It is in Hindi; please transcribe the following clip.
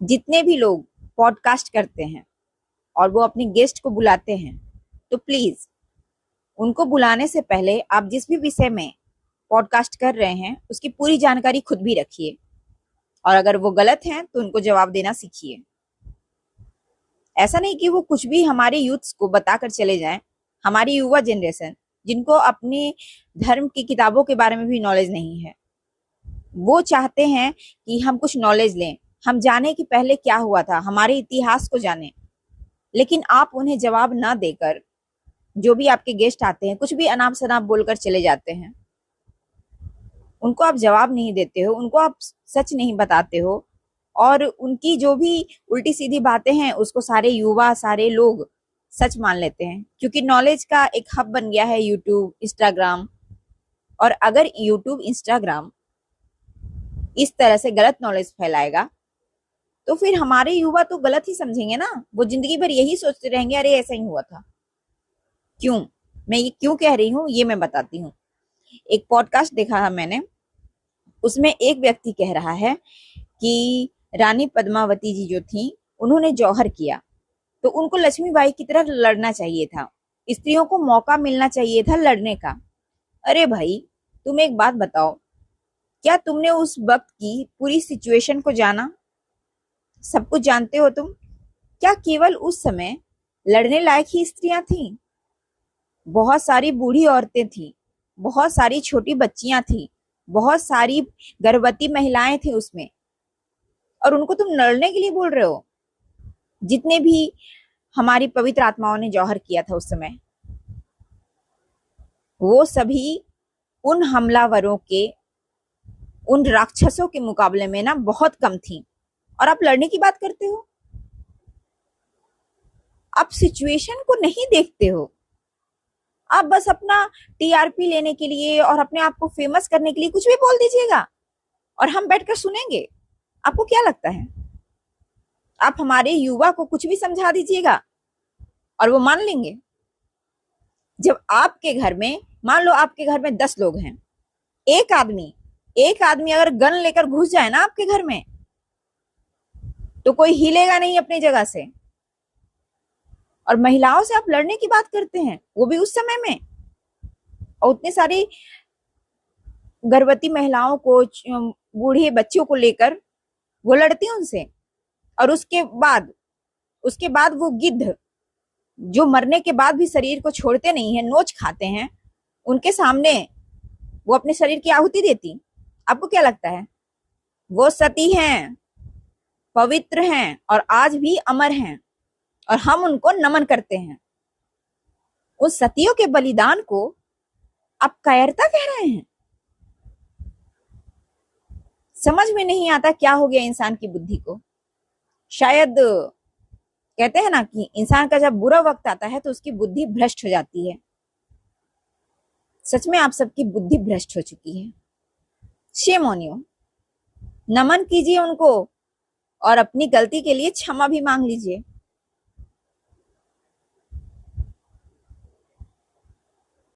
जितने भी लोग पॉडकास्ट करते हैं और वो अपने गेस्ट को बुलाते हैं, तो प्लीज उनको बुलाने से पहले आप जिस भी विषय में पॉडकास्ट कर रहे हैं उसकी पूरी जानकारी खुद भी रखिए, और अगर वो गलत हैं तो उनको जवाब देना सीखिए। ऐसा नहीं कि वो कुछ भी हमारे यूथ्स को बताकर चले जाएं। हमारी युवा जनरेशन, जिनको अपने धर्म की किताबों के बारे में भी नॉलेज नहीं है, वो चाहते हैं कि हम कुछ नॉलेज लें, हम जाने कि पहले क्या हुआ था, हमारे इतिहास को जानें। लेकिन आप उन्हें जवाब ना देकर, जो भी आपके गेस्ट आते हैं कुछ भी अनाप शनाप बोलकर चले जाते हैं, उनको आप जवाब नहीं देते हो, उनको आप सच नहीं बताते हो, और उनकी जो भी उल्टी सीधी बातें हैं उसको सारे युवा, सारे लोग सच मान लेते हैं, क्योंकि नॉलेज का एक हब बन गया है यूट्यूब, इंस्टाग्राम। और अगर यूट्यूब, इंस्टाग्राम इस तरह से गलत नॉलेज फैलाएगा तो फिर हमारे युवा तो गलत ही समझेंगे ना। वो जिंदगी भर यही सोचते रहेंगे, अरे ऐसा ही हुआ था। क्यों, मैं ये क्यों कह रही हूँ ये मैं बताती हूँ। एक पॉडकास्ट देखा है मैंने, उसमें एक व्यक्ति कह रहा है कि रानी पद्मावती जी जो थी, उन्होंने जौहर किया तो उनको लक्ष्मीबाई की तरह लड़ना चाहिए था, स्त्रियों को मौका मिलना चाहिए था लड़ने का। अरे भाई, तुम एक बात बताओ, क्या तुमने उस वक्त की पूरी सिचुएशन को जाना? सब कुछ जानते हो तुम? क्या केवल उस समय लड़ने लायक ही स्त्रियां थीं? बहुत सारी बूढ़ी औरतें थीं, बहुत सारी छोटी बच्चियां थीं, बहुत सारी गर्भवती महिलाएं थी उसमें, और उनको तुम लड़ने के लिए बोल रहे हो? जितने भी हमारी पवित्र आत्माओं ने जौहर किया था उस समय, वो सभी उन हमलावरों के, उन राक्षसों के मुकाबले में ना बहुत कम थी, और आप लड़ने की बात करते हो। आप सिचुएशन को नहीं देखते हो, आप बस अपना टीआरपी लेने के लिए और अपने आप को फेमस करने के लिए कुछ भी बोल दीजिएगा और हम बैठकर सुनेंगे। आपको क्या लगता है? आप हमारे युवा को कुछ भी समझा दीजिएगा और वो मान लेंगे? जब आपके घर में, मान लो आपके घर में 10 लोग हैं, एक आदमी अगर गन लेकर घुस जाए ना आपके घर में, तो कोई हिलेगा नहीं अपनी जगह से। और महिलाओं से आप लड़ने की बात करते हैं, वो भी उस समय में, और उतने सारी गर्भवती महिलाओं को, बूढ़े बच्चों को लेकर वो लड़ती हैं उनसे। और उसके बाद वो गिद्ध, जो मरने के बाद भी शरीर को छोड़ते नहीं है, नोच खाते हैं, उनके सामने वो अपने शरीर की आहुति देती। आपको क्या लगता है? वो सती हैं, पवित्र हैं और आज भी अमर हैं, और हम उनको नमन करते हैं। उस सतियों के बलिदान को आप कायरता कह रहे हैं? समझ में नहीं आता क्या हो गया इंसान की बुद्धि को। शायद कहते हैं ना कि इंसान का जब बुरा वक्त आता है तो उसकी बुद्धि भ्रष्ट हो जाती है। सच में आप सबकी बुद्धि भ्रष्ट हो चुकी है। Shame on you. नमन कीजिए उनको और अपनी गलती के लिए क्षमा भी मांग लीजिए।